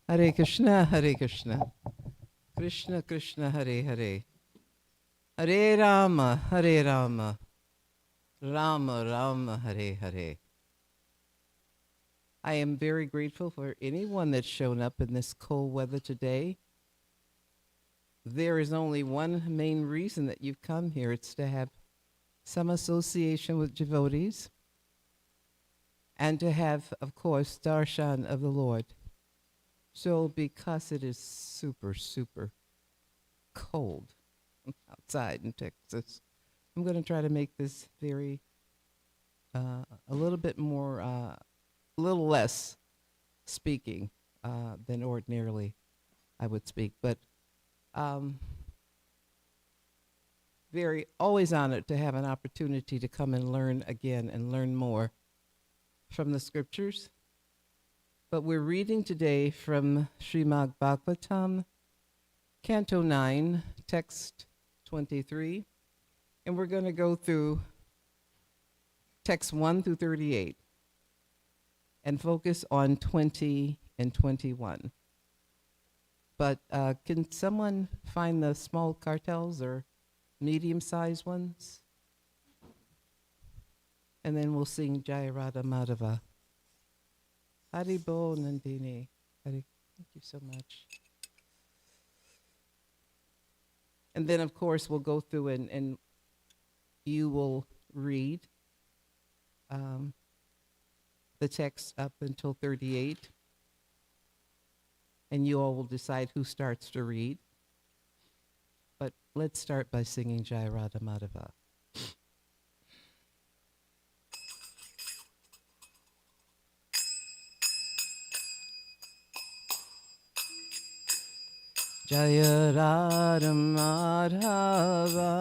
Hare Krishna, Hare Krishna, Krishna Krishna, Hare Hare, Hare Rama, Hare Rama, Rama Rama, Hare Hare. I am very grateful for anyone that's shown up in this cold weather today. There is only one main reason that you've come here. It's to have some association with devotees and to have, of course, darshan of the Lord. So because it is super, super cold outside in Texas, I'm going to try to make this very, a little bit more, a little less speaking than ordinarily I would speak. But very always honored to have an opportunity to come and learn again and learn more from the scriptures. But we're reading today from Srimad Bhagavatam, Canto 9, Text 23. And we're going to go through text 1 through 38 and focus on 20 and 21. But can someone find the small cartels or medium-sized ones? And then we'll sing Jaya Radha Madhava. Haribo Nandini. Thank you so much. And then, of course, we'll go through and you will read the text up until 38. And you all will decide who starts to read. But let's start by singing Jaya Radha Madhava. Jaya Radha Madhava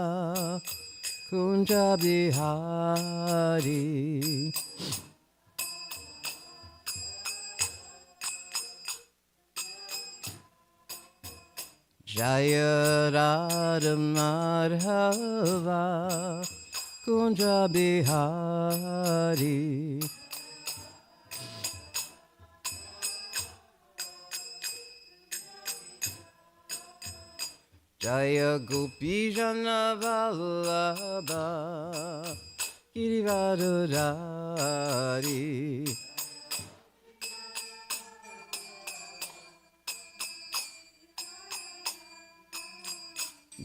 Kunja Bihari Jaya Radha Madhava Kunja Bihari Jaya Gopi Jana Vallabha Girivardhari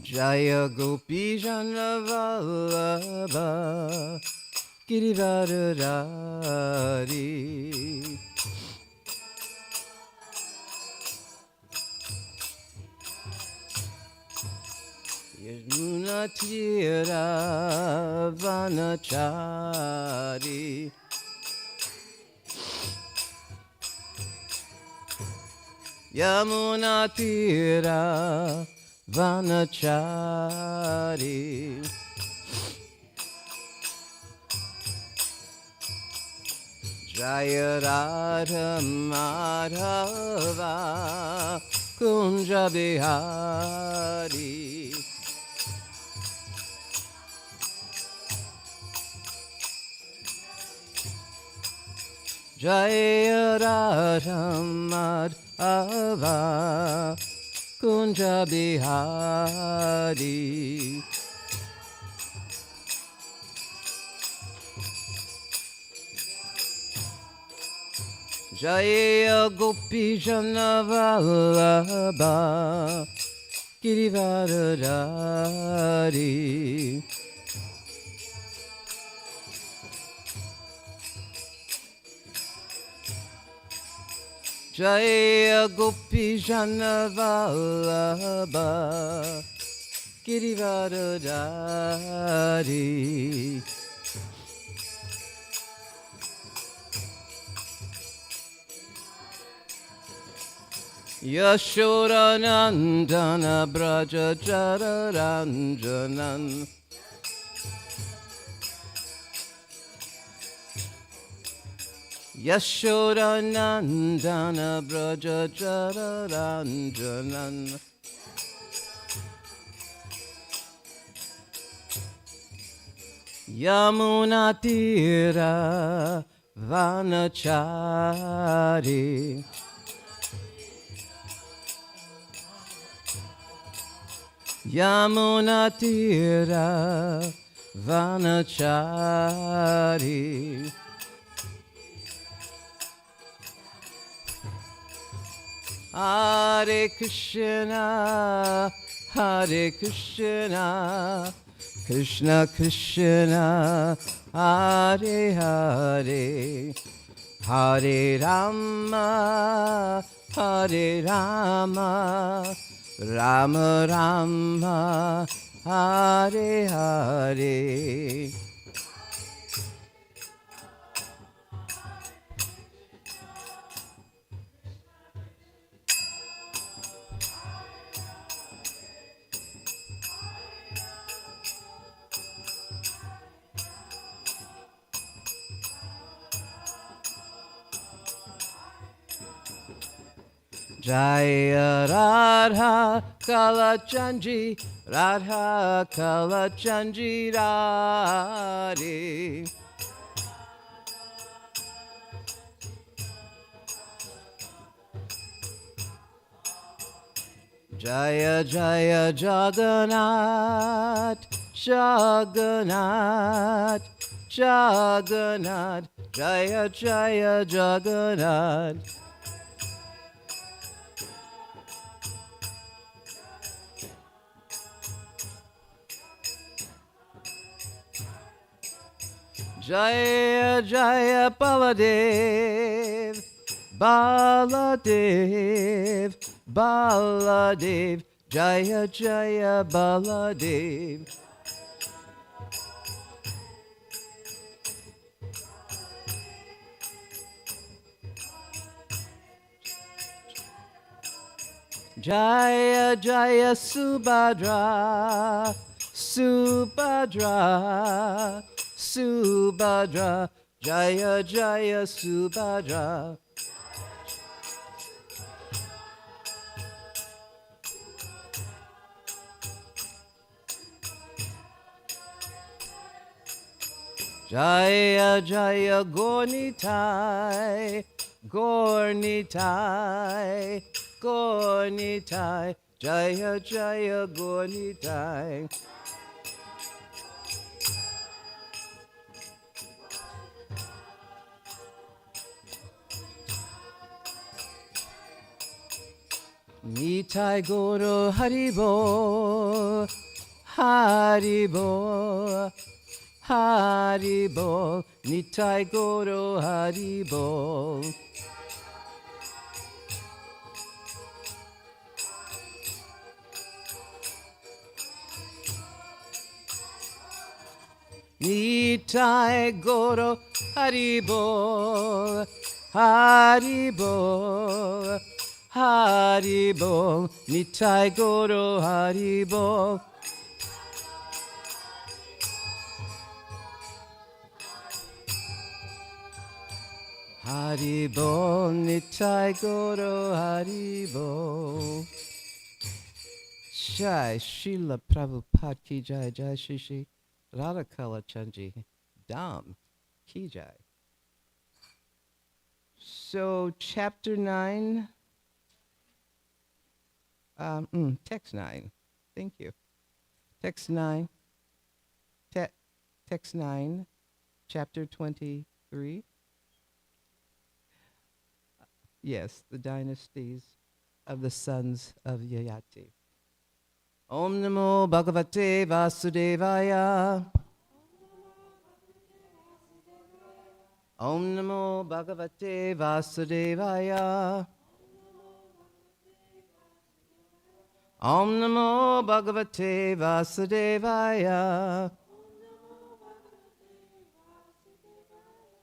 Jaya Gopi Jana Vallabha Girivardhari Yamuna Tira Vanachari Yamuna Tira Vanachari Jaya Radha Madhava Kunja Bihari Jaya Radha Madhava Kunja Bihari Jaya Gopi Jana Vallabha Girivardhari Jaya Gopi Jana Vallabha Girivardhari Yashodanandana Braja Jararanjanan Yashodanandana Braja Jararanjanan Yamunatira Vanachari Yamuna Tira Vanachari. Hare Krishna, Hare Krishna, Krishna Krishna, Hare Hare, Hare Rama, Hare Rama, Rama Rama, Hare Hare. Jaya Radha Kalachandji, Radha Kalachandji Radhe. Jaya Jaya Jagannath, Jagannath, Jagannath, Jaya Jaya Jagannath. Jaya Jaya Baladev, Baladev, Baladev, Jaya Jaya Baladev. Jaya Jaya Subhadra, Subhadra, Subhadra, Jaya Jaya Subhadra. Jaya Jaya Gornitai, Gornitai, Gornitai, Jaya Jaya Gornitai. Nitai Guru Haribo, Haribo, Haribo, Nitai Guru Haribo. Nitai Guru Haribo, Haribo, Haribo, Nitai Guru Haribo. Haribo, Nitai Guru Haribo. Jai Srila Prabhupada Ki Jai, Jai Shri Shri Radha Kalachandji Dham Ki Jai. So chapter 9, text 9, thank you. Text 9, text 9, chapter 23. Yes, the dynasties of the sons of Yayati. Om Namo Bhagavate Vasudevaya. Om Namo Bhagavate Vasudevaya. Om Namo Bhagavate Vasudevaya.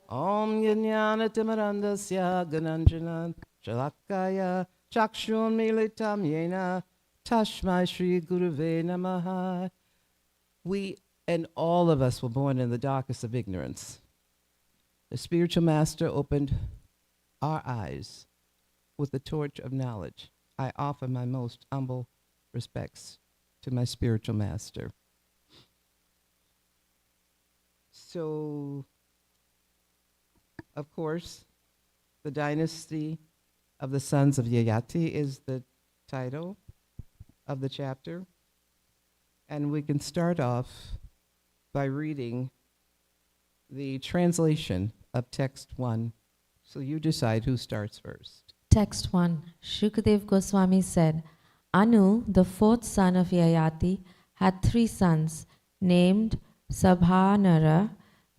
Om Jnanatimirandasya Gananjana Shalakaya Chakshun Militam Yena Tashmai Shri Guruve Namaha. We and all of us were born in the darkest of ignorance. The spiritual master opened our eyes with the torch of knowledge. I offer my most humble respects to my spiritual master. So, of course, the dynasty of the sons of Yayati is the title of the chapter. And we can start off by reading the translation of text 1. So you decide who starts first. Text 1. Shukadev Goswami said, Anu, the fourth son of Yayati, had 3 sons named Sabhanara,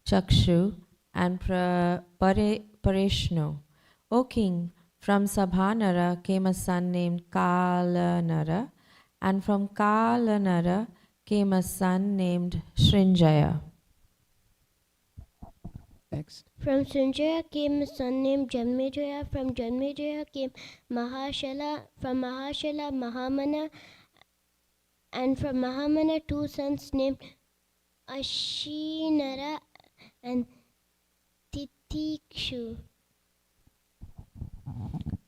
Chakshu, and Pareshnu. O king, from Sabhanara came a son named Kalanara, and from Kalanara came a son named Srinjaya. Next. From Srinjaya came a son named Janmejaya. From Janmejaya came Mahashala. From Mahashala, Mahamana. And from Mahamana, 2 sons named Ashinara and Titikshu.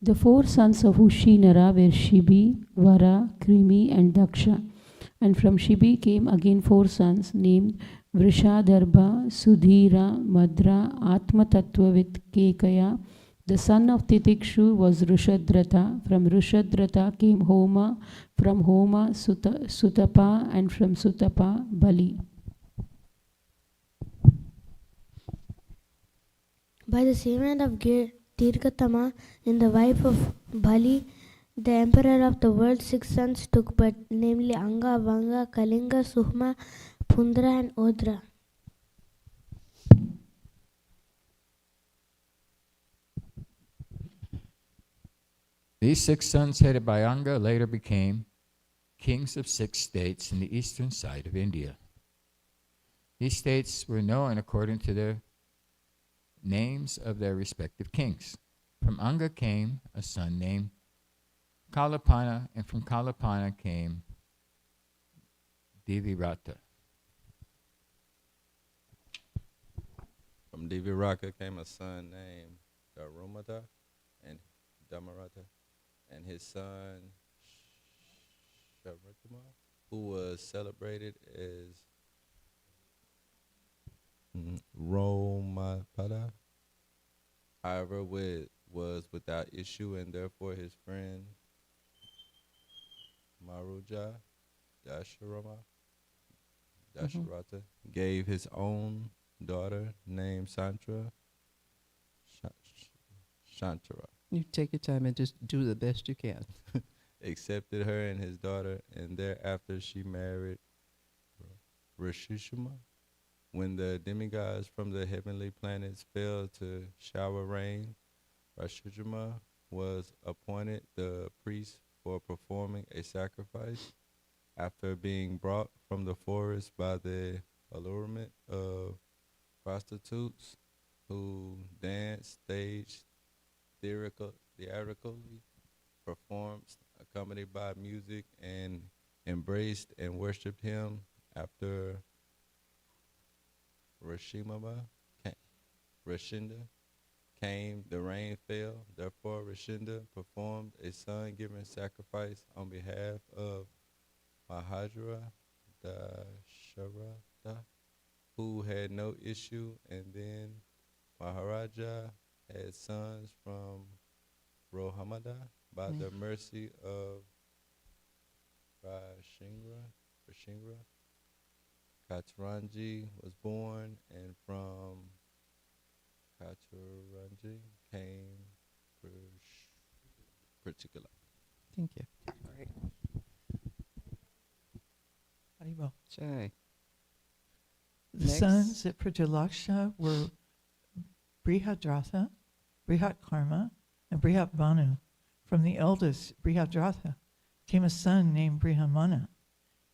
The 4 sons of Ushinara were Shibi, Vara, Krimi, and Daksha. And from Shibi came again 4 sons named Vrishadarbha, Sudhira, Madra, Atmatatvavit, Kekaya. The son of Titikshu was Rushadratha. From Rushadratha came Homa. From Homa, Sutapa, and from Sutapa, Bali. By the Srimad of Dirgatama, in the wife of Bali, the emperor of the world, 6 sons took birth, namely Anga, Vanga, Kalinga, Suhma, Pundra, and Odra. These 6 sons headed by Anga later became kings of 6 states in the eastern side of India. These states were known according to the names of their respective kings. From Anga came a son named Kalapana, and from Kalapana came Devi. From Devi came a son named Darumata and Damarata, and his son Sharatama, who was celebrated as Romapada. However, was without issue, and therefore his friend Maruja Dasharata gave his own daughter named Shantara. You take your time and just do the best you can. Accepted her and his daughter, and thereafter she married Rishishima. When the demigods from the heavenly planets failed to shower rain, Rishishima was appointed the priest for performing a sacrifice. After being brought from the forest by the allurement of prostitutes who danced, staged, theatrically performed, accompanied by music, and embraced and worshipped him. After Rishinda came, the rain fell. Therefore, Rishinda performed a sun-giving sacrifice on behalf of Mahajara Dasharata, who had no issue, and then Maharaja had sons from Rohamada by the mercy of Rashingra. Kataranji was born, and from Kataranji came Pratikala. Thank you. Great. Haribol. Jai. The Next. sons at Prajalaksha were Brihadratha, Brihatkarma, and Brihatbanu. From the eldest, Brihadratha, came a son named Brihamana,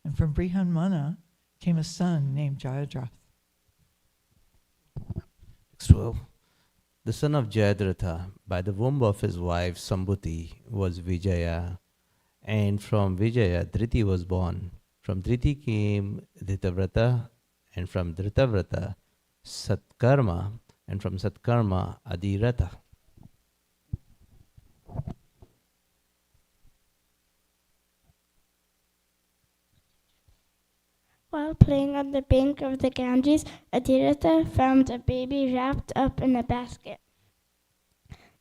and from Brihamana came a son named Jayadrath. Text 12. The son of Jayadratha, by the womb of his wife Sambhuti, was Vijaya, and from Vijaya Dhriti was born. From Dhriti came Dhitavrata, and from Dhritavrata Satkarma, and from Satkarma Adhiratha. While playing on the bank of the Ganges, Adhiratha found a baby wrapped up in a basket.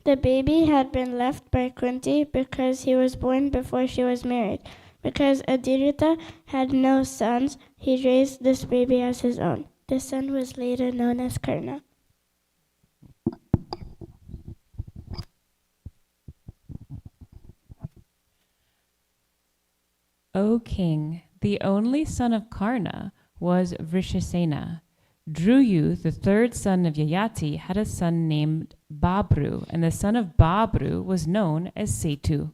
The baby had been left by Kunti because he was born before she was married. Because Adhirata had no sons, he raised this baby as his own. This son was later known as Karna. O king, the only son of Karna was Vrishasena. Druyu, the third son of Yayati, had a son named Babru, and the son of Babru was known as Setu.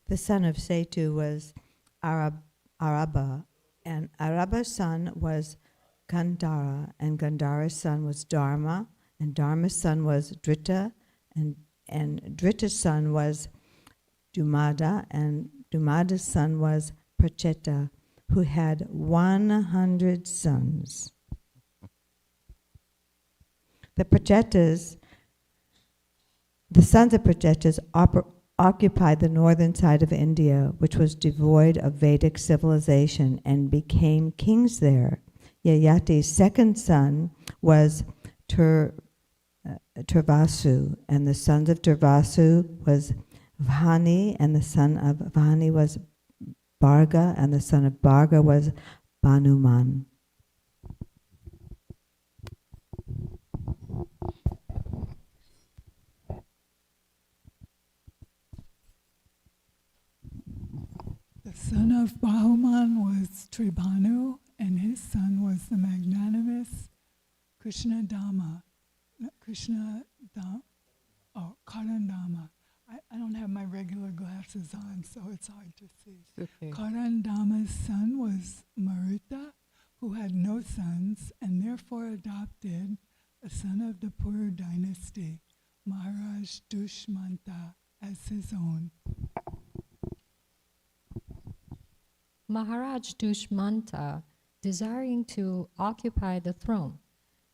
The son of Setu was Araba, and Araba's son was Gandhara, and Gandhara's son was Dharma, and Dharma's son was Drita, and Drita's son was Dumada, and Dumada's son was Pracheta, who had 100 sons. The sons of Prachetas occupied the northern side of India, which was devoid of Vedic civilization, and became kings there. Yayati's second son was Turvasu, and the sons of Turvasu was Vahani, and the son of Vahani was Bharga, and the son of Bharga was Banuman. The son of Bahuman was Tribhanu, and his son was the magnanimous Karandama. I don't have my regular glasses on, so it's hard to see. Okay. Karandama's son was Maruta, who had no sons, and therefore adopted a son of the Puru dynasty, Maharaj Dushmanta, as his own. Maharaj Dushmanta, desiring to occupy the throne,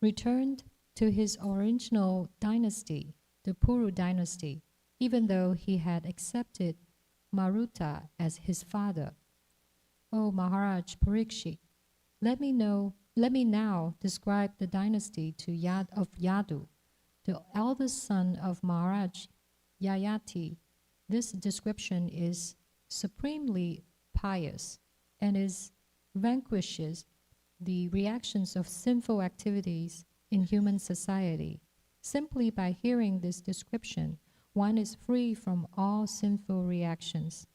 returned to his original dynasty, the Puru dynasty, even though he had accepted Maruta as his father. O Maharaj Parikshit, let me now describe the dynasty of Yadu, the eldest son of Maharaj Yayati. This description is supremely pious and vanquishes the reactions of sinful activities in human society. Simply by hearing this description, one is free from all sinful reactions.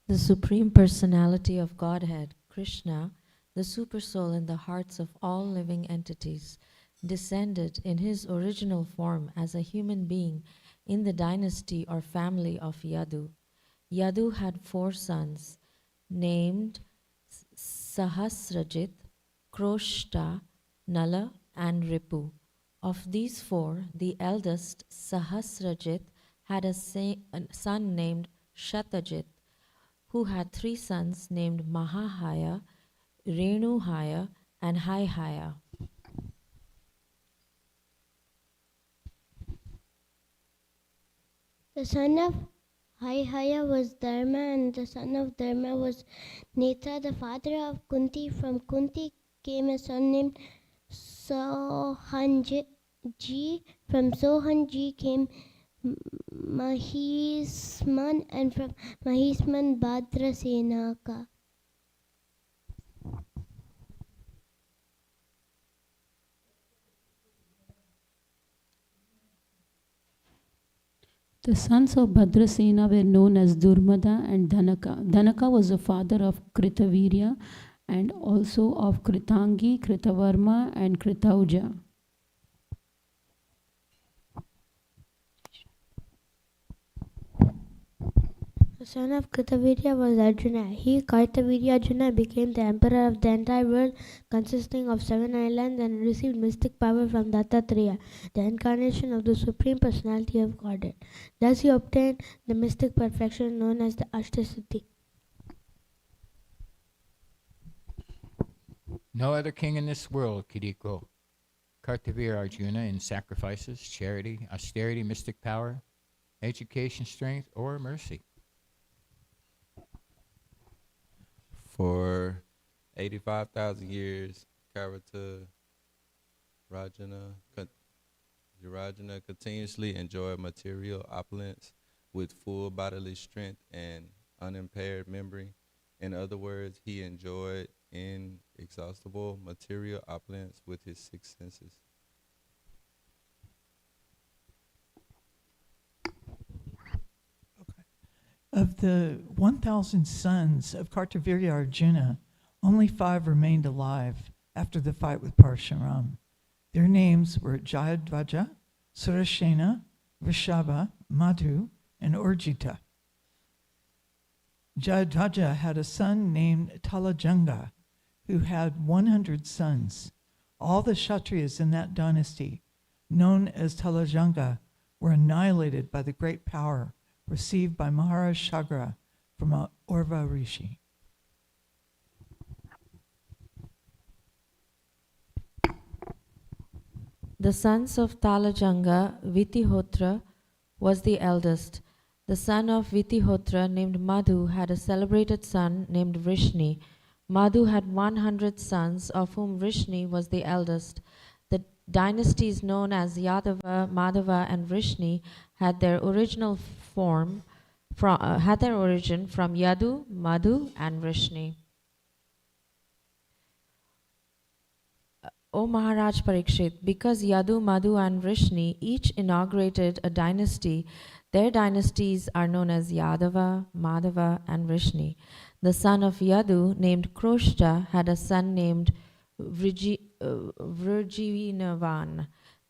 The Supreme Personality of Godhead, Krishna, the Supersoul in the hearts of all living entities, descended in his original form as a human being in the dynasty or family of Yadu. Yadu had 4 sons, named Sahasrajit, Kroshta, Nala, and Ripu. Of these 4, the eldest, Sahasrajit, had a son named Shatajit, who had 3 sons named Mahahaya, Renuhaya, and Haihaya. The son of Haihaya was Dharma, and the son of Dharma was Netra. The father of Kunti. From Kunti came a son named Sohanji. From Sohanji came Mahisman, and from Mahisman Bhadrasenaka. The sons of Bhadrasena were known as Durmada and Dhanaka. Dhanaka was the father of Kritavirya and also of Kritangi, Kritavarma, and Kritauja. The son of Kritavirya was Arjuna. He, Kartavirya Arjuna, became the emperor of the entire world, consisting of 7 islands, and received mystic power from Dattatreya, the incarnation of the Supreme Personality of Godhead. Thus he obtained the mystic perfection known as the Ashtasiddhi. No other king in this world could equal Kartavir Arjuna in sacrifices, charity, austerity, mystic power, education, strength, or mercy. For 85,000 years, Karata Rajana, Rajana continuously enjoyed material opulence with full bodily strength and unimpaired memory. In other words, he enjoyed inexhaustible material opulence with his six senses. Of the 1,000 sons of Kartavirya Arjuna, only 5 remained alive after the fight with Parshuram. Their names were Jayadvaja, Surashena, Vrishabha, Madhu, and Urjita. Jayadvaja had a son named Talajanga, who had 100 sons. All the Kshatriyas in that dynasty, known as Talajanga, were annihilated by the great power received by Maharaj Shagra from Urva Rishi. The sons of Talajanga, Vitihotra was the eldest. The son of Vitihotra named Madhu had a celebrated son named Vrishni. Madhu had 100 sons, of whom Vrishni was the eldest. The dynasties known as Yadava, Madhava, and Vrishni had their origin from Yadu, Madhu, and Vrishni. O Maharaj Parikshit, because Yadu, Madhu, and Vrishni each inaugurated a dynasty, their dynasties are known as Yadava, Madhava, and Vrishni. The son of Yadu, named Kroshta, had a son named Vrjinavan.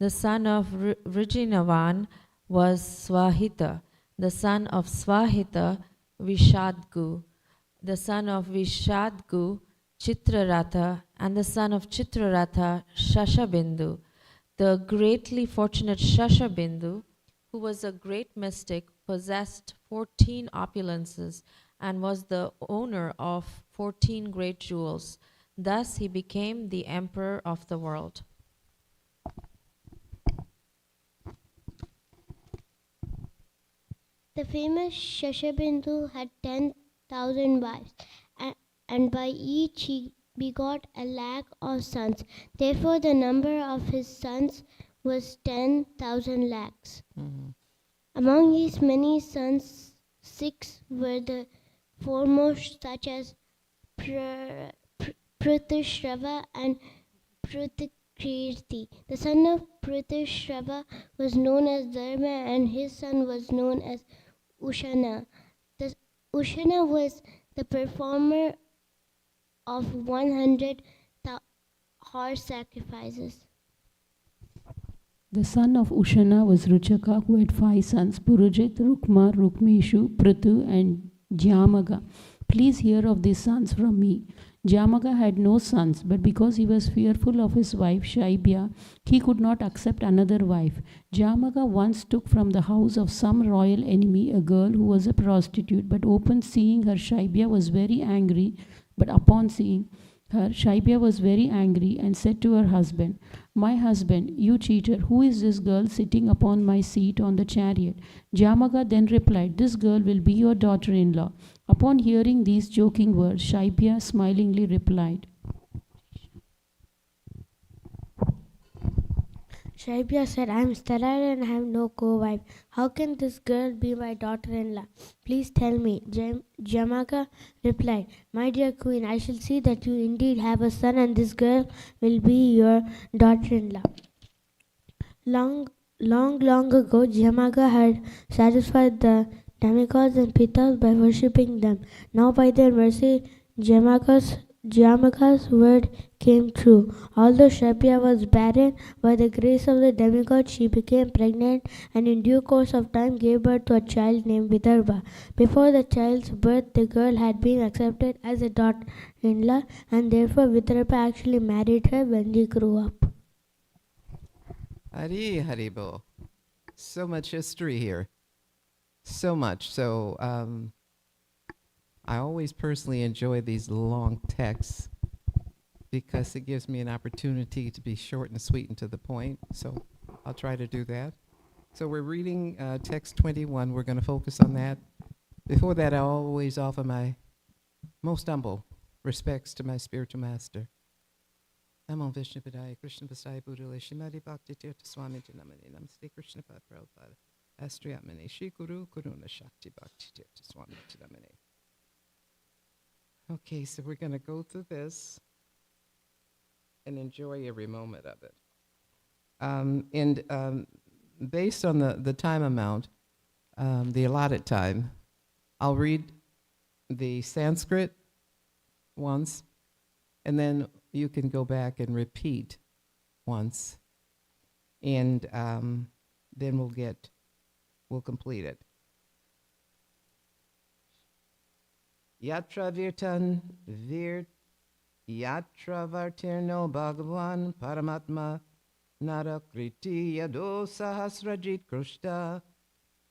The son of Vrjinavan was Swahita. The son of Swahita, Vishadgu. The son of Vishadgu, Chitraratha, and the son of Chitraratha, Shashabindu. The greatly fortunate Shashabindu, who was a great mystic, possessed 14 opulences and was the owner of 14 great jewels. Thus he became the emperor of the world. The famous Shashabindu had 10,000 wives, and by each he begot 1,00,000 of sons. Therefore, the number of his sons was 10,000 lakhs. Among his many sons, 6 were the foremost, such as Pruthushrava and Pruthukirti. The son of Pruthushrava was known as Dharma, and his son was known as Ushana. Ushana was the performer of 100 horse sacrifices. The son of Ushana was Ruchaka, who had 5 sons, Purujit, Rukma, Rukmeshu, Prithu, and Jamaga. Please hear of these sons from me. Jamaga had no sons, but because he was fearful of his wife Shaibya, he could not accept another wife. Jamaga once took from the house of some royal enemy a girl who was a prostitute, but upon seeing her, Shaibya was very angry. Shaibya was very angry and said to her husband, "My husband, you cheater, who is this girl sitting upon my seat on the chariot?" Jamaga then replied, "This girl will be your daughter-in-law." Upon hearing these joking words, Shaibya smilingly replied, Shaibya said, "I am sterile and have no co-wife. How can this girl be my daughter-in-law? Please tell me." Jamaga replied, "My dear queen, I shall see that you indeed have a son, and this girl will be your daughter-in-law." Long ago, Jamaga had satisfied the demigods and pitas by worshipping them. Now, by their mercy, Jamaga's word came true. Although Shaibya was barren, by the grace of the demigod she became pregnant and in due course of time gave birth to a child named Vidarbha. Before the child's birth, the girl had been accepted as a daughter-in-law, and therefore Vidarbha actually married her when they grew up. Haribo. So much history here. So much. So I always personally enjoy these long texts because it gives me an opportunity to be short and sweet and to the point. So I'll try to do that. So we're reading text 21. We're going to focus on that. Before that, I always offer my most humble respects to my spiritual master. Namo Vishnu Padaya Krishna Pasaya Buddhale Shimadi Bhakti Tirtha Swami Janamani Namaste Krishna Pad Prabhupada Astriyatmani Shri Guru Karuna Shakti Bhakti Tirtha Swami Janamani. Okay, so we're going to go through this and enjoy every moment of it. And based on the time amount, the allotted time, I'll read the Sanskrit once, and then you can go back and repeat once, and then we'll complete it. Yatra virtan yatra vartirno bhagavan paramatma narakriti yado sahasrajit krushta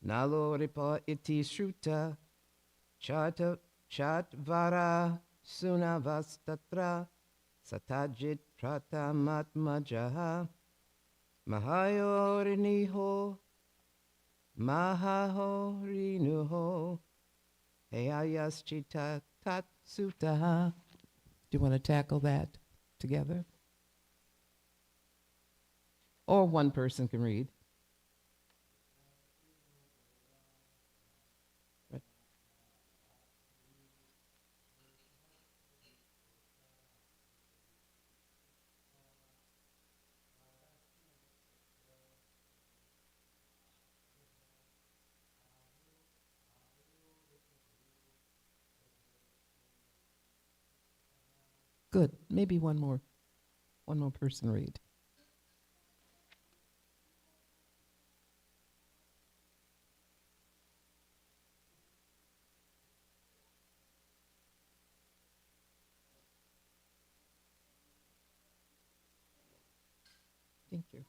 nalo ripa iti shruta chatvara sunavastatra satajit pratamatmajaha mahayoriniho mahahorinuho heyayaschita tatsutaha. Do you want to tackle that together? Or one person can read. Right. Good. Maybe one more person read. Thank you.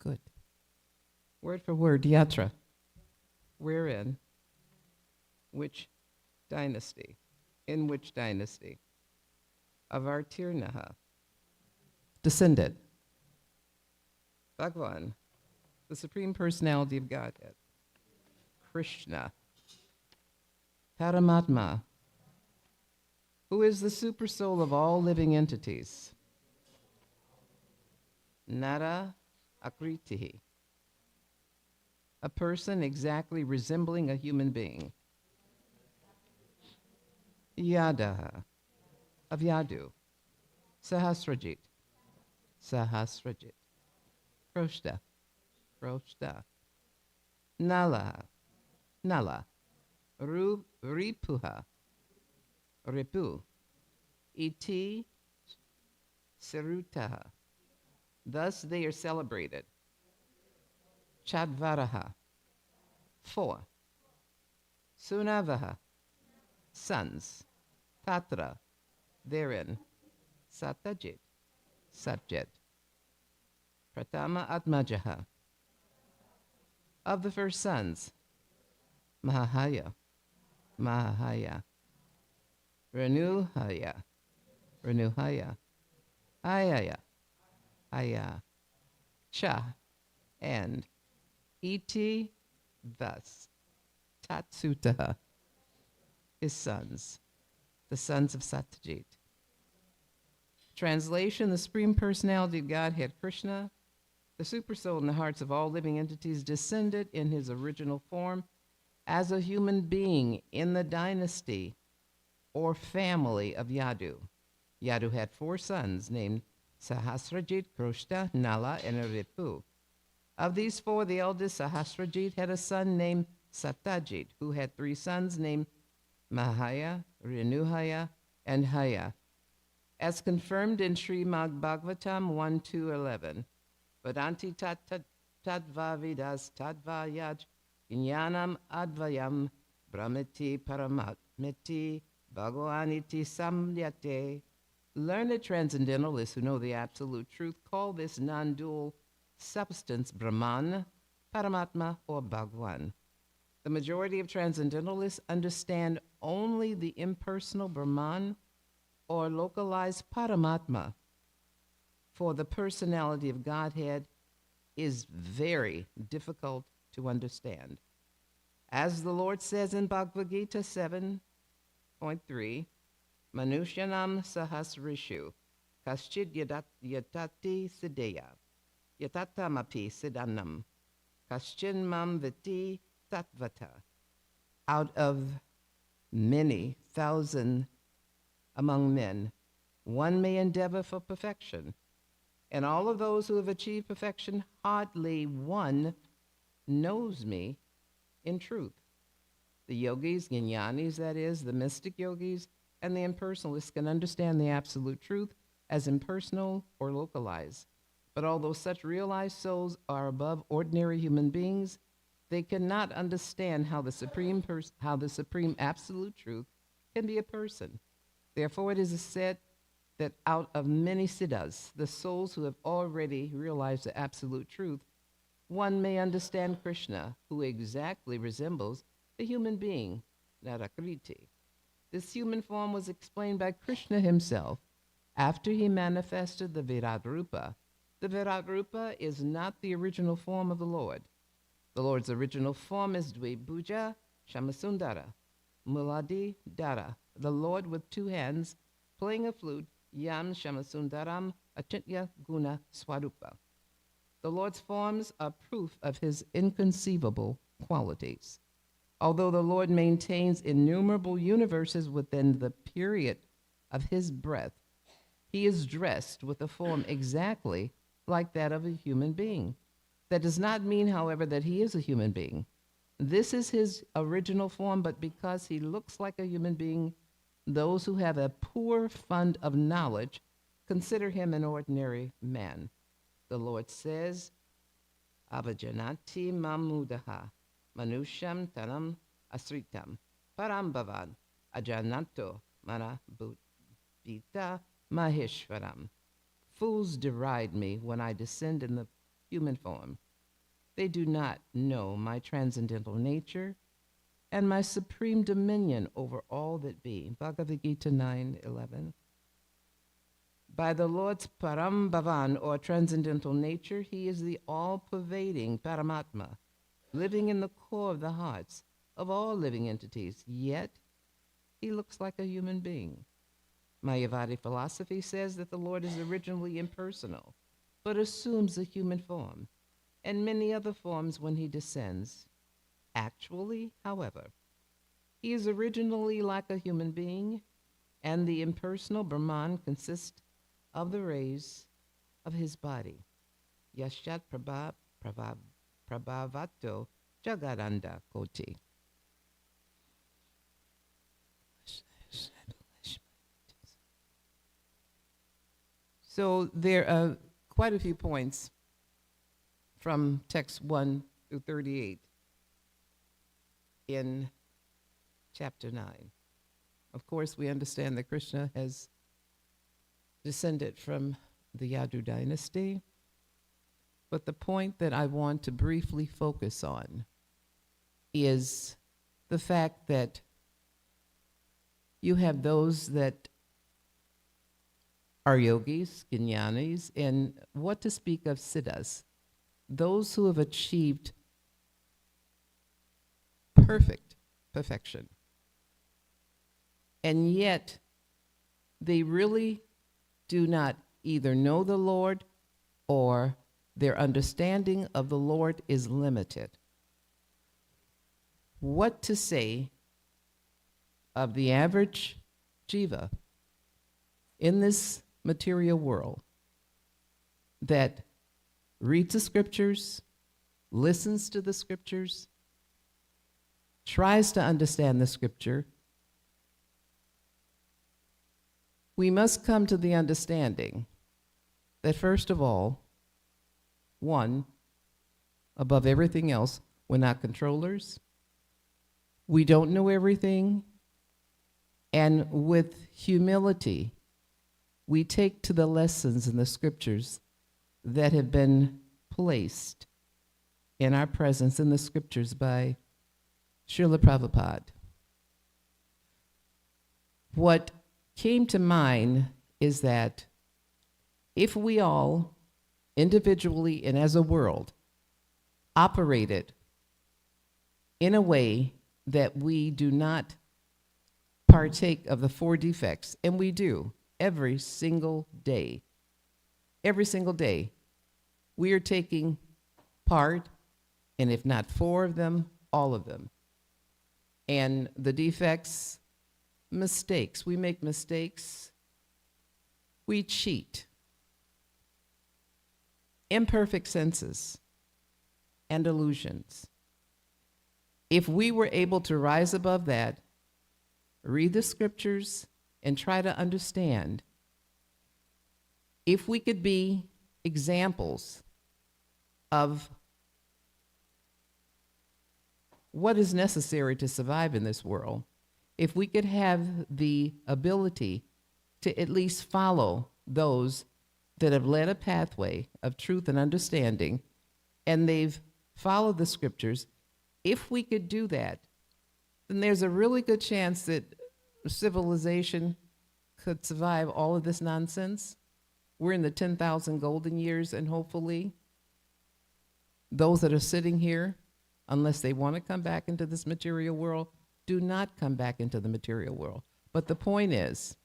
Good. Word for word, yatra. Wherein? Which dynasty? In which dynasty? Avartirnaha. Descended. Bhagavan, the Supreme Personality of Godhead. Krishna. Paramatma, who is the super soul of all living entities. Nara Akritihi, a person exactly resembling a human being. Yadaha, of Yadu. Sahasrajit, Sahasrajit. Proshta, Proshta. Nala, Nala. Ripuha, Ripu. Iti, Sirutaha. Thus they are celebrated. Chadvaraha, 4. Sunavaha, sons. Tatra, therein. Satajit, subject. Pratama Atmajaha, of the first sons. Mahahaya, Mahahaya. Renuhaya, Renuhaya. Ayaya, Aya. Cha, and. Iti, thus. Tatsutaha, his sons, the sons of Satyajit. Translation: the Supreme Personality of Godhead, Krishna, the Supersoul in the hearts of all living entities, descended in his original form as a human being in the dynasty or family of Yadu. Yadu had 4 sons named Sahasrajit, Kroshta, Nala, and Ripu. Of these 4, the eldest, Sahasrajit, had a son named Satyajit, who had 3 sons named Mahaya, Renuhaya, and Haya, as confirmed in Srimad Bhagavatam 1-11. Vedanti tadva vidas tadva yaj inyanam advayam brahmati paramatmiti bhagavaniti samyate. Learned transcendentalists who know the absolute truth call this non-dual substance Brahman, Paramatma, or Bhagwan. The majority of transcendentalists understand only the impersonal Brahman or localized Paramatma for the personality of Godhead is very difficult to understand. As the Lord says in Bhagavad Gita 7.3, Manushyanam sahasrishu kaschid yatati siddhya yatatamapi siddhanam kaschin mam viti tatvata. Out of many thousand among men, one may endeavor for perfection. And all of those who have achieved perfection, hardly one knows me in truth. The yogis, jnanis, that is, the mystic yogis, and the impersonalists can understand the absolute truth as impersonal or localized. But although such realized souls are above ordinary human beings, they cannot understand how the supreme absolute truth can be a person. Therefore, it is said that out of many siddhas, the souls who have already realized the absolute truth, one may understand Krishna, who exactly resembles a human being, Narakriti. This human form was explained by Krishna himself after he manifested the Virat Rupa. The Virat Rupa is not the original form of the Lord. The Lord's original form is Dvibhuja Shamasundara, Muladi Dara, the Lord with two hands, playing a flute, Yam Shamasundaram Achintya Guna Swarupa. The Lord's forms are proof of his inconceivable qualities. Although the Lord maintains innumerable universes within the period of his breath, he is dressed with a form exactly like that of a human being. That does not mean, however, that he is a human being. This is his original form, but because he looks like a human being, those who have a poor fund of knowledge consider him an ordinary man. The Lord says, Avajanati mamudaha manusham tanam asritam parambhavan ajanato mana buddhita maheshwaram. Fools deride me when I descend in the human form. They do not know my transcendental nature and my supreme dominion over all that be. Bhagavad Gita 9:11. By the Lord's Parambhavan, or transcendental nature, he is the all-pervading Paramatma, living in the core of the hearts of all living entities, yet he looks like a human being. Mayavadi philosophy says that the Lord is originally impersonal, but assumes a human form and many other forms when he descends. Actually, however, he is originally like a human being, and the impersonal Brahman consists of the rays of his body. Yashat prabhavato jagaranda koti. So there are quite a few points from text 1 through 38 in chapter 9. Of course, we understand that Krishna has descended from the Yadu dynasty, but the point that I want to briefly focus on is the fact that you have those that are yogis, jnanis, and what to speak of siddhas, those who have achieved perfection. And yet, they really do not either know the Lord or their understanding of the Lord is limited. What to say of the average jiva in this material world that reads the scriptures, listens to the scriptures, tries to understand the scripture? We must come to the understanding that, first of all, one, above everything else, we're not controllers. We don't know everything. And with humility, we take to the lessons in the scriptures that have been placed in our presence in the scriptures by Srila Prabhupada. What came to mind is that if we all, individually and as a world, operated in a way that we do not partake of the four defects, and we do every single day, we are taking part, and if not four of them, all of them. And the defects, mistakes. We make mistakes. We cheat. Imperfect senses and illusions. If we were able to rise above that, read the scriptures, and try to understand, if we could be examples of what is necessary to survive in this world, if we could have the ability to at least follow those that have led a pathway of truth and understanding, and they've followed the scriptures, if we could do that, then there's a really good chance that civilization could survive all of this nonsense. We're in the 10,000 golden years, and hopefully those that are sitting here, unless they want to come back into this material world, do not come back into the material world. But the point is,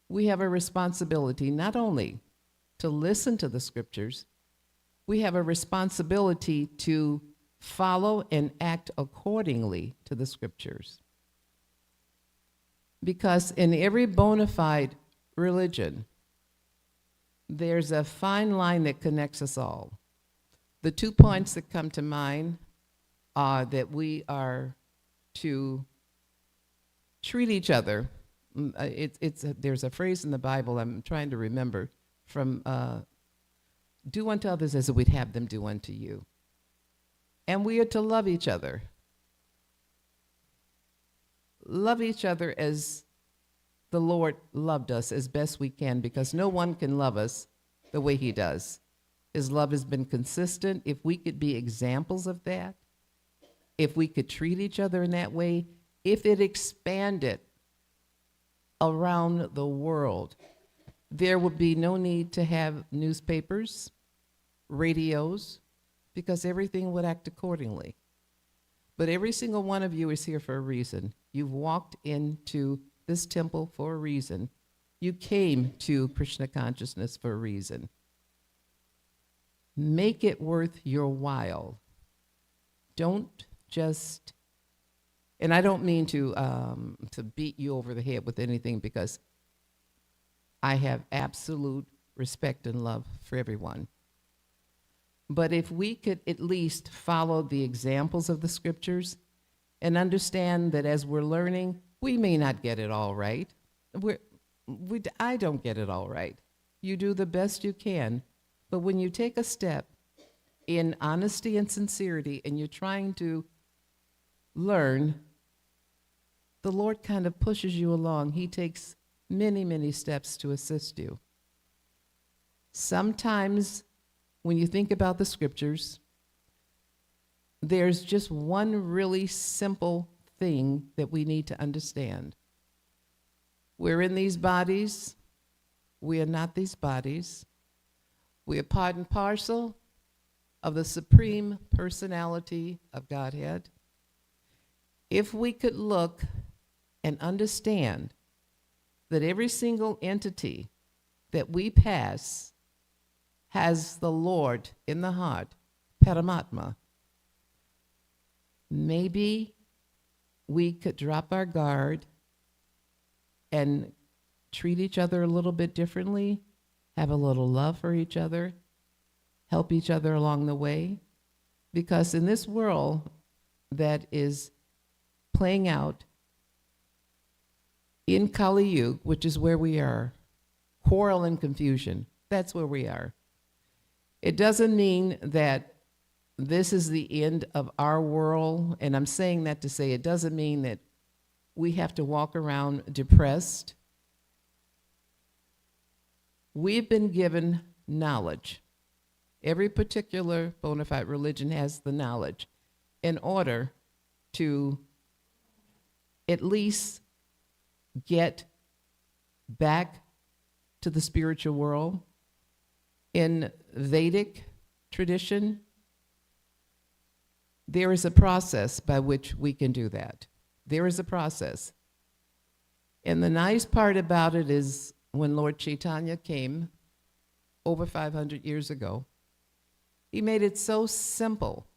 we have a responsibility not only to listen to the scriptures, we have a responsibility to follow and act accordingly to the scriptures. Because in every bona fide religion, there's a fine line that connects us all. The 2 points that come to mind are that we are to treat each other. There's a phrase in the Bible I'm trying to remember from do unto others as we'd have them do unto you. And we are to love each other. Love each other as the Lord loved us as best we can, because no one can love us the way he does. His love has been consistent. If we could be examples of that, if we could treat each other in that way, if it expanded around the world, there would be no need to have newspapers, radios, because everything would act accordingly. But every single one of you is here for a reason. You've walked into this temple for a reason. You came to Krishna consciousness for a reason. Make it worth your while. Don't just, and I don't mean to beat you over the head with anything, because I have absolute respect and love for everyone. But if we could at least follow the examples of the scriptures and understand that as we're learning, we may not get it all right. I don't get it all right. You do the best you can. But when you take a step in honesty and sincerity and you're trying to learn, the Lord kind of pushes you along. He takes many, many steps to assist you. Sometimes when you think about the scriptures, there's just one really simple thing that we need to understand. We're in these bodies. We are not these bodies. We are part and parcel of the Supreme Personality of Godhead. If we could look and understand that every single entity that we pass has the Lord in the heart, Paramatma, maybe we could drop our guard and treat each other a little bit differently, have a little love for each other, help each other along the way. Because in this world that is playing out in Kali Yuga, which is where we are, quarrel and confusion, that's where we are. It doesn't mean that this is the end of our world, and I'm saying that to say it doesn't mean that we have to walk around depressed. We've been given knowledge. Every particular bona fide religion has the knowledge in order to at least get back to the spiritual world. In Vedic tradition, there is a process by which we can do that. There is a process. And the nice part about it is when Lord Chaitanya came over 500 years ago, he made it so simple.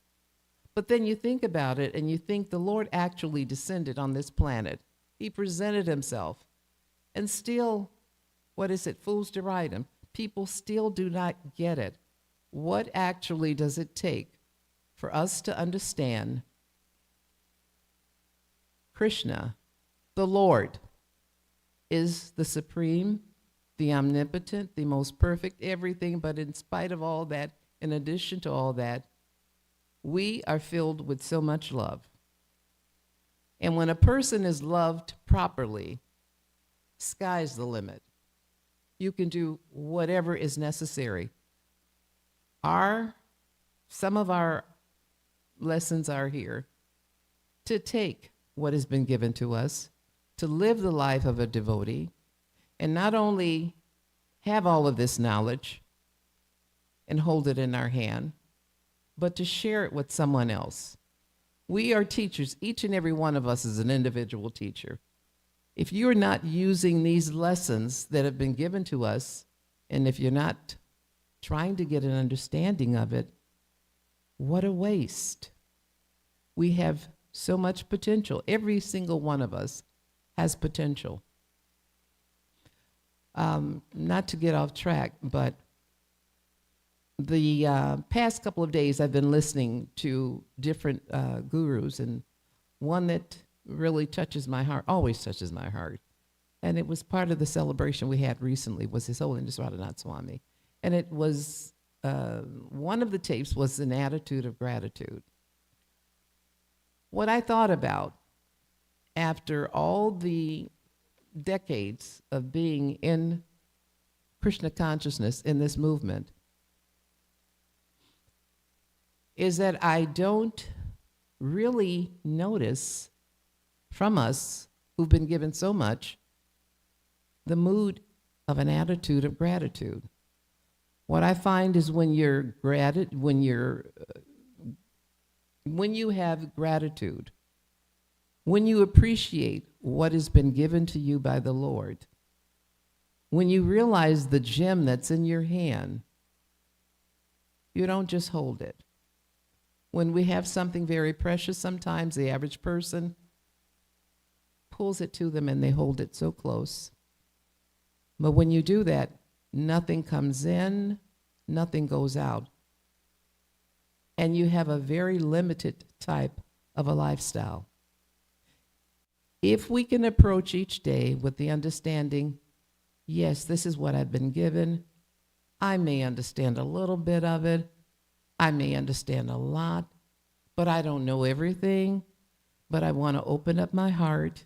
But then you think about it and you think the Lord actually descended on this planet. He presented himself. And still, what is it? Fools deride him. People still do not get it. What actually does it take for us to understand Krishna, the Lord, is the supreme, the omnipotent, the most perfect, everything, but in spite of all that, in addition to all that, we are filled with so much love. And when a person is loved properly, sky's the limit. You can do whatever is necessary. Some of our lessons are here to take what has been given to us, to live the life of a devotee, and not only have all of this knowledge and hold it in our hand, but to share it with someone else. We are teachers. Each and every one of us is an individual teacher. If you're not using these lessons that have been given to us, and if you're not trying to get an understanding of it, what a waste. We have so much potential. Every single one of us has potential. Not to get off track, but the past couple of days I've been listening to different gurus, and one that really touches my heart, always touches my heart, and it was part of the celebration we had recently, was His Holiness Radhanath Swami. And it was, one of the tapes was an attitude of gratitude. What I thought about after all the decades of being in Krishna consciousness in this movement is that I don't really notice from us who've been given so much the mood of an attitude of gratitude. What I find is when you have gratitude, when you appreciate what has been given to you by the Lord, when you realize the gem that's in your hand, you don't just hold it. When we have something very precious, sometimes the average person pulls it to them and they hold it so close. But when you do that, nothing comes in, nothing goes out. And you have a very limited type of a lifestyle. If we can approach each day with the understanding, yes, this is what I've been given. I may understand a little bit of it. I may understand a lot, but I don't know everything. But I want to open up my heart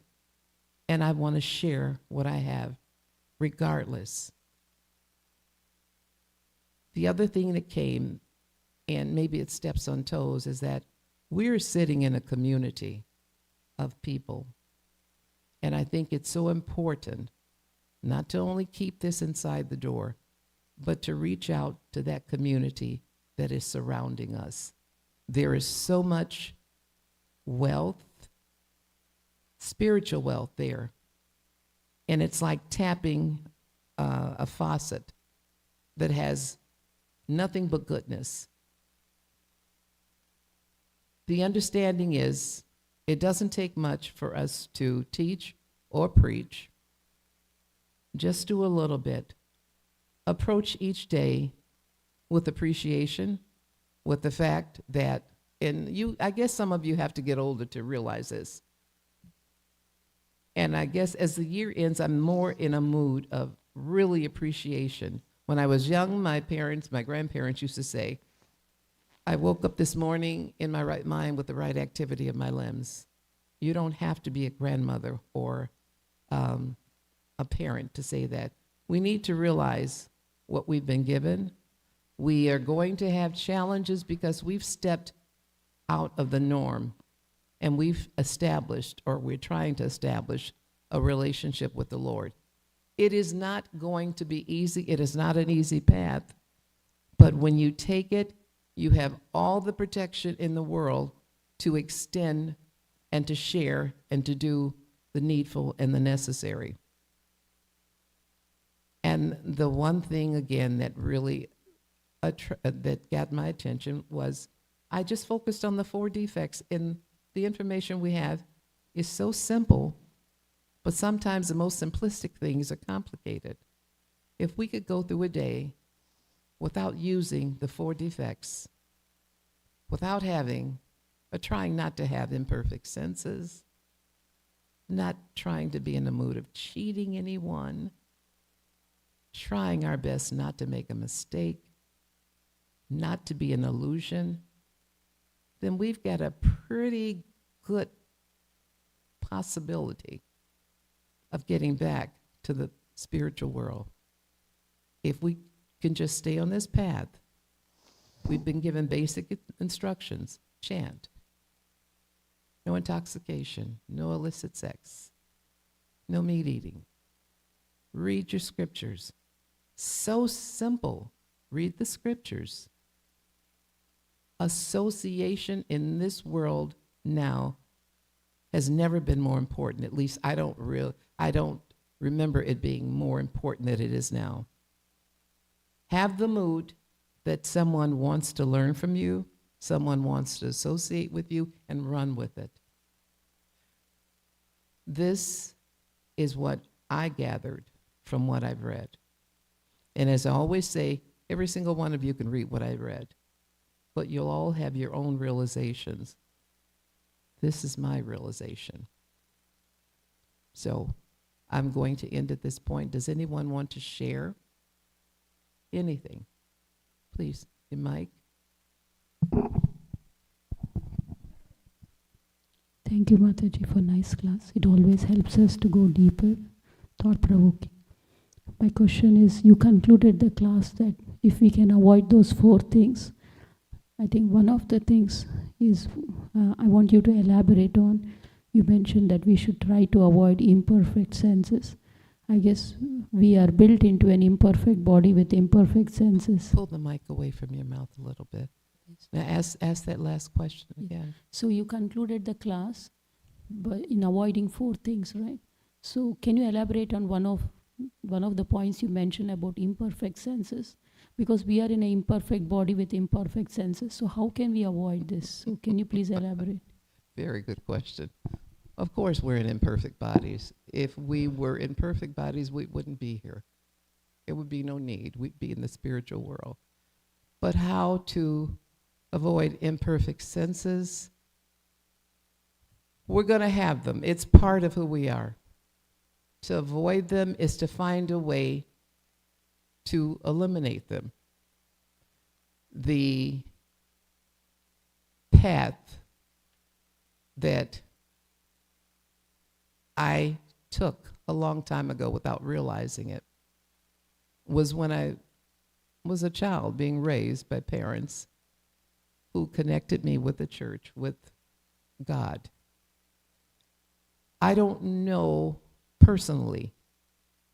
and I want to share what I have, regardless. The other thing that came, and maybe it steps on toes, is that we're sitting in a community of people. And I think it's so important not to only keep this inside the door, but to reach out to that community that is surrounding us. There is so much wealth, spiritual wealth there. And it's like tapping a faucet that has nothing but goodness. The understanding is it doesn't take much for us to teach or preach. Just do a little bit. Approach each day with appreciation, with the fact that, and I guess some of you have to get older to realize this. And I guess as the year ends, I'm more in a mood of really appreciation. When I was young, my grandparents used to say, I woke up this morning in my right mind with the right activity of my limbs. You don't have to be a grandmother or a parent to say that. We need to realize what we've been given. We are going to have challenges because we've stepped out of the norm and we've established, or we're trying to establish, a relationship with the Lord. It is not going to be easy. It is not an easy path. But when you take it, you have all the protection in the world to extend and to share and to do the needful and the necessary. And the one thing, again, that really that got my attention was I just focused on the 4 defects, and the information we have is so simple, but sometimes the most simplistic things are complicated. If we could go through a day without using the 4 defects, without having, or trying not to have imperfect senses, not trying to be in the mood of cheating anyone, trying our best not to make a mistake, not to be an illusion, then we've got a pretty good possibility of getting back to the spiritual world. If we can just stay on this path, we've been given basic instructions: chant, no intoxication, no illicit sex, no meat eating, read your scriptures. So simple. Read the scriptures. Association in this world now has never been more important. At least I don't remember it being more important than it is now. Have the mood that someone wants to learn from you, someone wants to associate with you, and run with it. This is what I gathered from what I've read. And as I always say, every single one of you can read what I read, but you'll all have your own realizations. This is my realization. So I'm going to end at this point. Does anyone want to share anything? Please, your mic. Thank you, Mataji, for nice class. It always helps us to go deeper, thought-provoking. My question is, you concluded the class that if we can avoid those 4 things, I think one of the things is, I want you to elaborate on, you mentioned that we should try to avoid imperfect senses. I guess we are built into an imperfect body with imperfect senses. Pull the mic away from your mouth a little bit. Now ask that last question again. So you concluded the class but in avoiding 4 things, right? So can you elaborate on one of the points you mentioned about imperfect senses? Because we are in an imperfect body with imperfect senses. So how can we avoid this? So can you please elaborate? Very good question. Of course, we're in imperfect bodies. If we were in perfect bodies, we wouldn't be here. There would be no need. We'd be in the spiritual world. But how to avoid imperfect senses? We're going to have them. It's part of who we are. To avoid them is to find a way to eliminate them. The path that I took a long time ago without realizing it was when I was a child being raised by parents who connected me with the church, with God. I don't know personally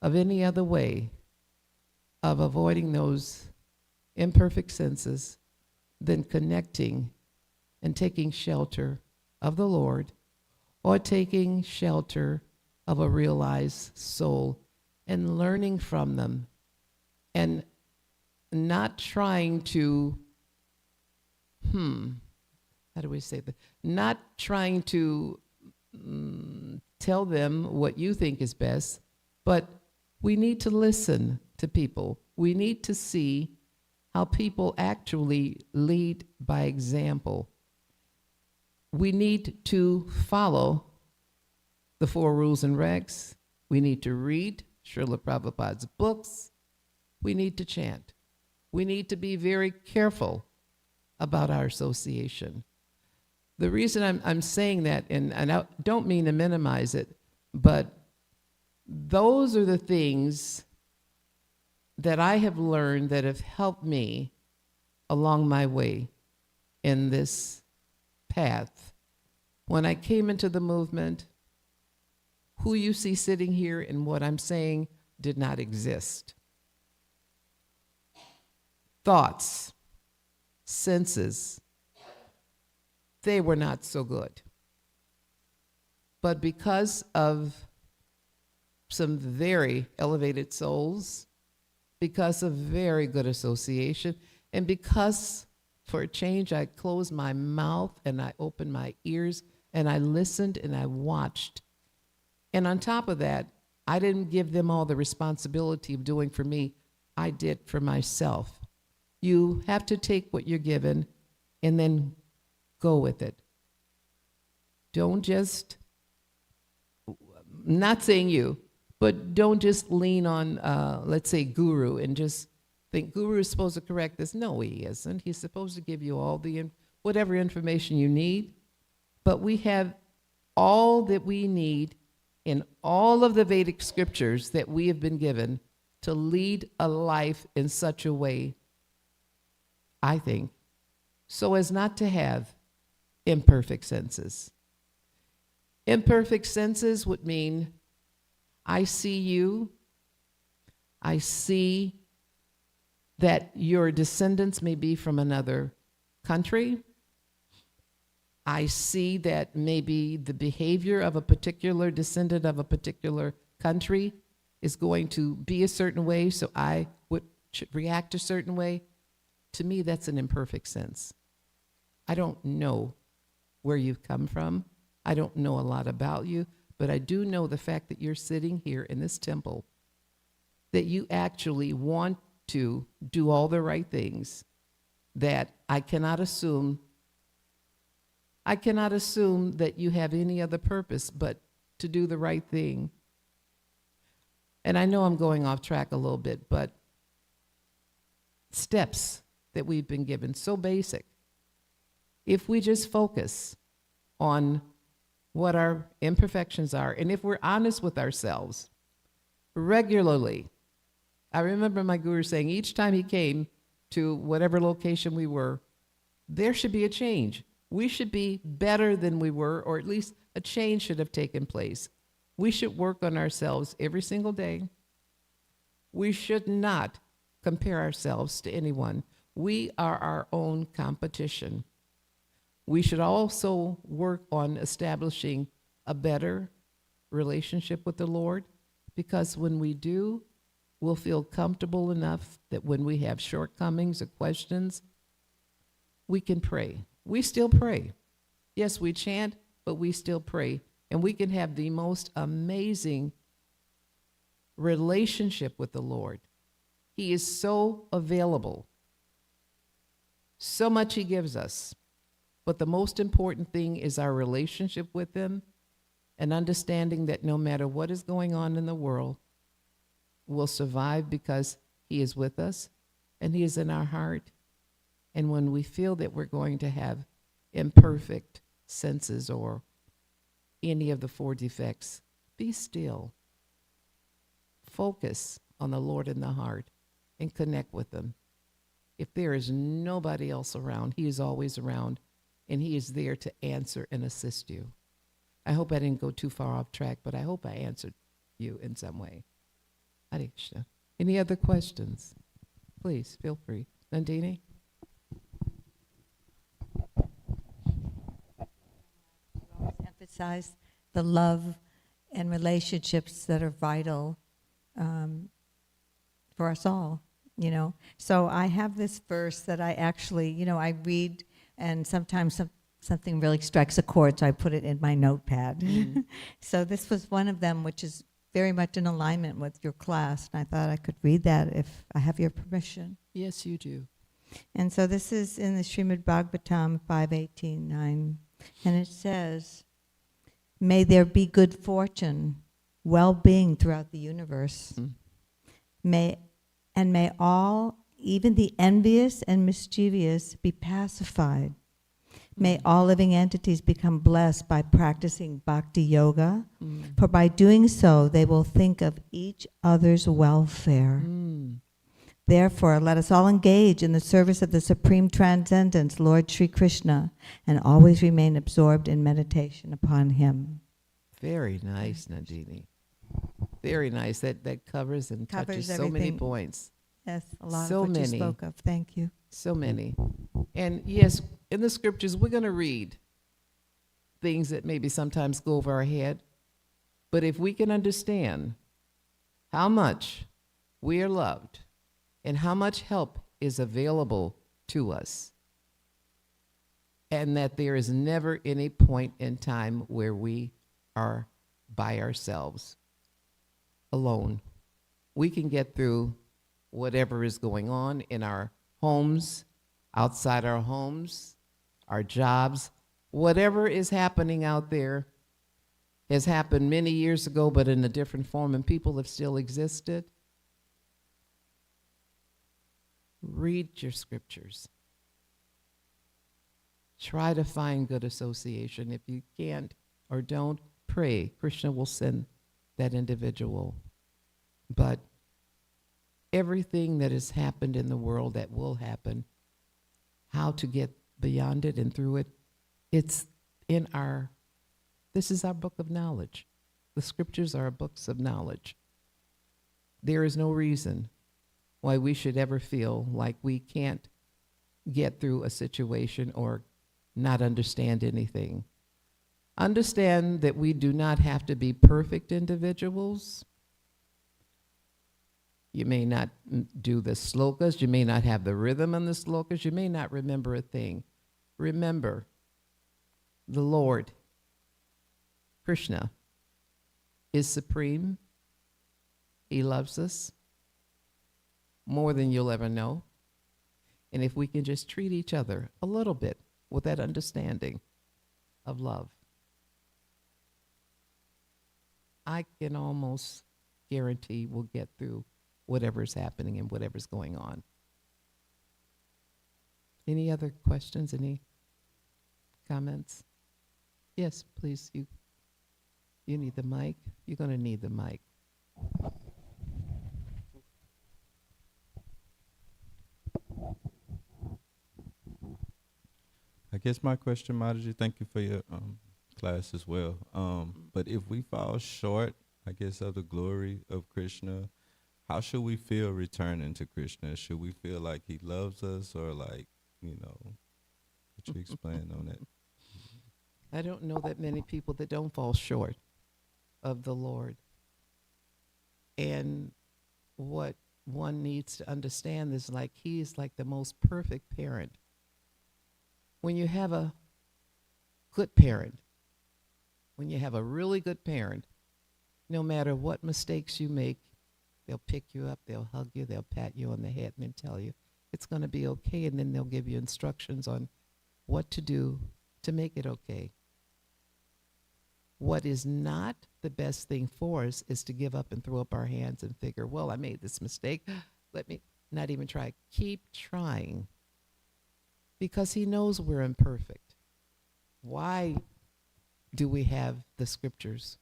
of any other way of avoiding those imperfect senses than connecting and taking shelter of the Lord, or taking shelter of a realized soul and learning from them and not trying to, how do we say that? Not trying to tell them what you think is best, but we need to listen to people. We need to see how people actually lead by example. We need to follow the 4 rules and regs. We need to read Srila Prabhupada's books. We need to chant. We need to be very careful about our association. The reason I'm saying that, and I don't mean to minimize it, but those are the things that I have learned that have helped me along my way in this path. When I came into the movement, who you see sitting here and what I'm saying did not exist. Thoughts, senses, they were not so good. But because of some very elevated souls, because of very good association, and because for a change I closed my mouth and I opened my ears and I listened and I watched. And on top of that, I didn't give them all the responsibility of doing for me. I did for myself. You have to take what you're given and then go with it. Don't just, not saying you, but don't just lean on, let's say, guru and just think guru is supposed to correct this. No, he isn't. He's supposed to give you all the whatever information you need. But we have all that we need in all of the Vedic scriptures that we have been given to lead a life in such a way, I think, so as not to have imperfect senses. Imperfect senses would mean I see you, I see that your descendants may be from another country. I see that maybe the behavior of a particular descendant of a particular country is going to be a certain way, so I should react a certain way. To me, that's an imperfect sense. I don't know where you've come from. I don't know a lot about you, but I do know the fact that you're sitting here in this temple, that you actually want to do all the right things, that I cannot assume that you have any other purpose but to do the right thing. And I know I'm going off track a little bit, but steps that we've been given, so basic. If we just focus on what our imperfections are, and if we're honest with ourselves regularly. I remember my guru saying each time he came to whatever location we were, there should be a change. We should be better than we were, or at least a change should have taken place. We should work on ourselves every single day. We should not compare ourselves to anyone. We are our own competition. We should also work on establishing a better relationship with the Lord, because when we do, we'll feel comfortable enough that when we have shortcomings or questions, we can pray. We still pray. Yes, we chant, but we still pray. And we can have the most amazing relationship with the Lord. He is so available. So much he gives us. But the most important thing is our relationship with him, and understanding that no matter what is going on in the world, we'll survive because he is with us and he is in our heart. And when we feel that we're going to have imperfect senses or any of the 4 defects, be still. Focus on the Lord in the heart and connect with him. If there is nobody else around, he is always around, and he is there to answer and assist you. I hope I didn't go too far off track, but I hope I answered you in some way. Hare Krishna. Any other questions? Please, feel free. Nandini? Emphasize the love and relationships that are vital for us all, you know. So I have this verse that I actually, you know, I read, and sometimes something really strikes a chord, so I put it in my notepad. Mm. So this was one of them, which is very much in alignment with your class, and I thought I could read that if I have your permission. Yes, you do. And so this is in the Srimad Bhagavatam 5:18-9, and it says, "May there be good fortune, well-being throughout the universe. Mm. May all, even the envious and mischievous, be pacified. May all living entities become blessed by practicing bhakti yoga, for by doing so, they will think of each other's welfare. Therefore, let us all engage in the service of the Supreme Transcendence, Lord Sri Krishna, and always remain absorbed in meditation upon him." Very nice, Nandini. Very nice. That covers and touches Covers so many everything. points. Yes, a lot So of what you many. spoke of. Thank you. So many. And yes, in the scriptures, we're going to read things that maybe sometimes go over our head. But if we can understand how much we are loved and how much help is available to us, and that there is never any point in time where we are by ourselves, alone, we can get through whatever is going on in our homes, outside our homes, our jobs, whatever is happening out there has happened many years ago, but in a different form, and people have still existed. Read your scriptures. Try to find good association. If you can't or don't, pray. Krishna will send that individual. But everything that has happened in the world that will happen, how to get beyond it and through it, it's in this is our book of knowledge. The scriptures are books of knowledge. There is no reason why we should ever feel like we can't get through a situation or not understand anything. Understand that we do not have to be perfect individuals. You may not do the slokas. You may not have the rhythm in the slokas. You may not remember a thing. Remember, the Lord, Krishna, is supreme. He loves us more than you'll ever know. And if we can just treat each other a little bit with that understanding of love, I can almost guarantee we'll get through whatever's happening and whatever's going on. Any other questions? Any comments? Yes, please. You need the mic. You're going to need the mic. I guess my question, Mataji, thank you for your class as well. But if we fall short, I guess, of the glory of Krishna, how should we feel returning to Krishna? Should we feel like he loves us, or like, could you explain on that? I don't know that many people that don't fall short of the Lord. And what one needs to understand is like he is like the most perfect parent. When you have a good parent, when you have a really good parent, no matter what mistakes you make, they'll pick you up, they'll hug you, they'll pat you on the head and tell you it's going to be okay, and then they'll give you instructions on what to do to make it okay. What is not the best thing for us is to give up and throw up our hands and figure, well, I made this mistake. Let me not even try. Keep trying. Because he knows we're imperfect. Why do we have the scriptures?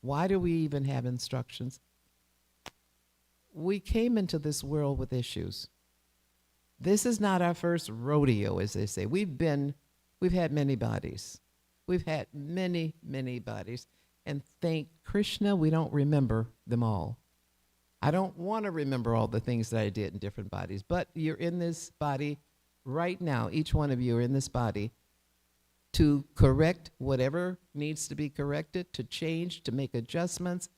Why do we even have instructions? We came into this world with issues. This is not our first rodeo, as they say. We've had many bodies. We've had many, many bodies. And thank Krishna, we don't remember them all. I don't want to remember all the things that I did in different bodies, but you're in this body right now. Each one of you are in this body to correct whatever needs to be corrected, to change, to make adjustments.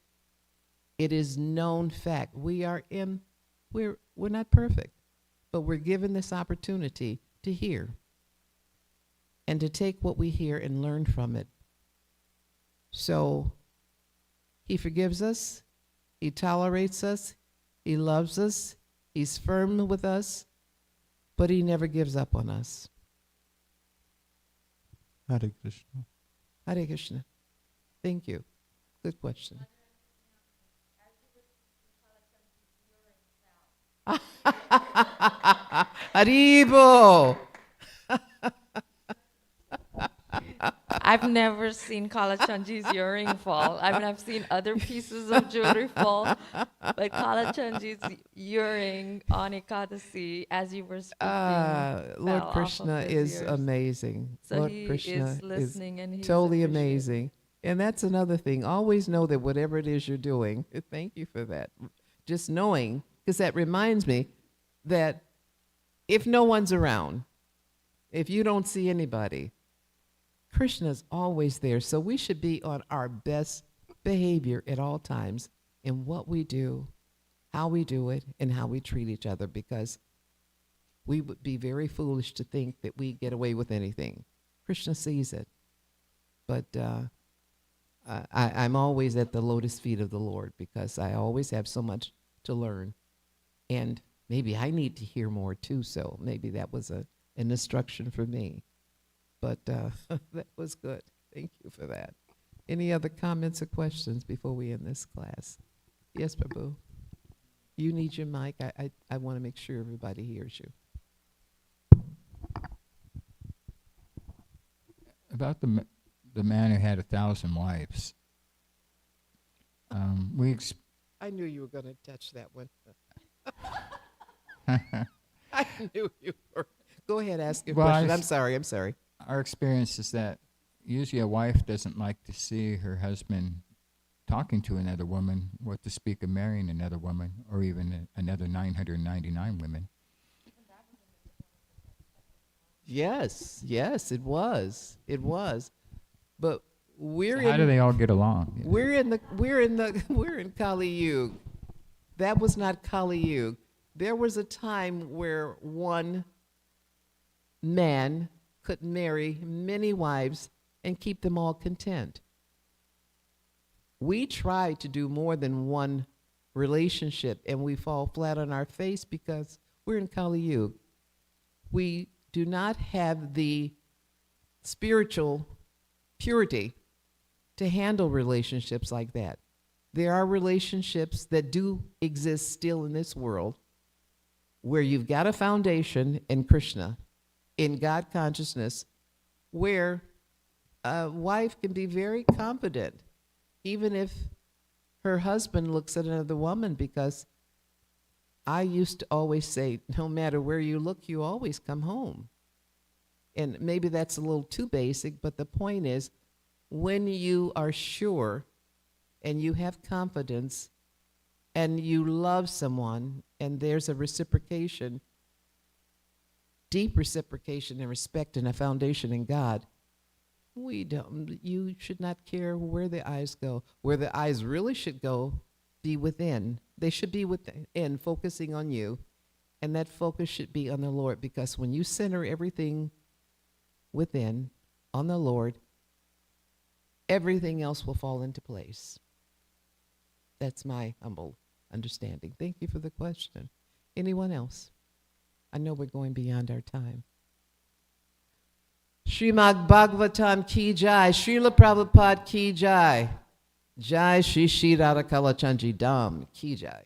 It is known fact. We're not perfect, but we're given this opportunity to hear and to take what we hear and learn from it. So he forgives us, he tolerates us, he loves us, he's firm with us, but he never gives up on us. Hare Krishna. Hare Krishna. Thank you. Good question. Haribo! I've never seen Kala Chanji's earring fall. I mean, I've seen other pieces of jewelry fall, but Kala Chanji's earring on Ekadasi, as you were speaking, Lord fell off Krishna of his is ears. amazing. So Lord he Krishna is listening and he's totally appreciating. amazing. And that's another thing. Always know that whatever it is you're doing, thank you for that. Just knowing, because that reminds me that if no one's around, if you don't see anybody, Krishna's always there. So we should be on our best behavior at all times in what we do, how we do it, and how we treat each other, because we would be very foolish to think that we get away with anything. Krishna sees it. But I'm always at the lotus feet of the Lord because I always have so much to learn. And maybe I need to hear more too, so maybe that was an instruction for me. But that was good. Thank you for that. Any other comments or questions before we end this class? Yes, Prabhu. You need your mic. I want to make sure everybody hears you. About the man who had 1,000 wives. I knew you were going to touch that one. I knew you were. Go ahead, ask your question. I'm sorry. Our experience is that usually a wife doesn't like to see her husband talking to another woman, what to speak of marrying another woman, or even another 999 women. Yes, it was. But How do they all get along? We're in Kali Yuga. That was not Kali Yuga. There was a time where one man could marry many wives and keep them all content. We try to do more than one relationship, and we fall flat on our face because we're in Kali Yuga. We do not have the spiritual purity to handle relationships like that. There are relationships that do exist still in this world where you've got a foundation in Krishna, in God consciousness, where a wife can be very competent, even if her husband looks at another woman, because I used to always say, no matter where you look, you always come home. And maybe that's a little too basic, but the point is, when you are sure and you have confidence and you love someone and there's a reciprocation, deep reciprocation and respect and a foundation in God, you should not care where the eyes go. Where the eyes really should go, be within. They should be within, focusing on you. And that focus should be on the Lord, because when you center everything within, on the Lord, everything else will fall into place. That's my humble understanding. Thank you for the question. Anyone else? I know we're going beyond our time. Srimad Bhagavatam ki jai, Srila Prabhupada ki jai, Jai Shri Shri Radha Kalachandji Dham ki jai.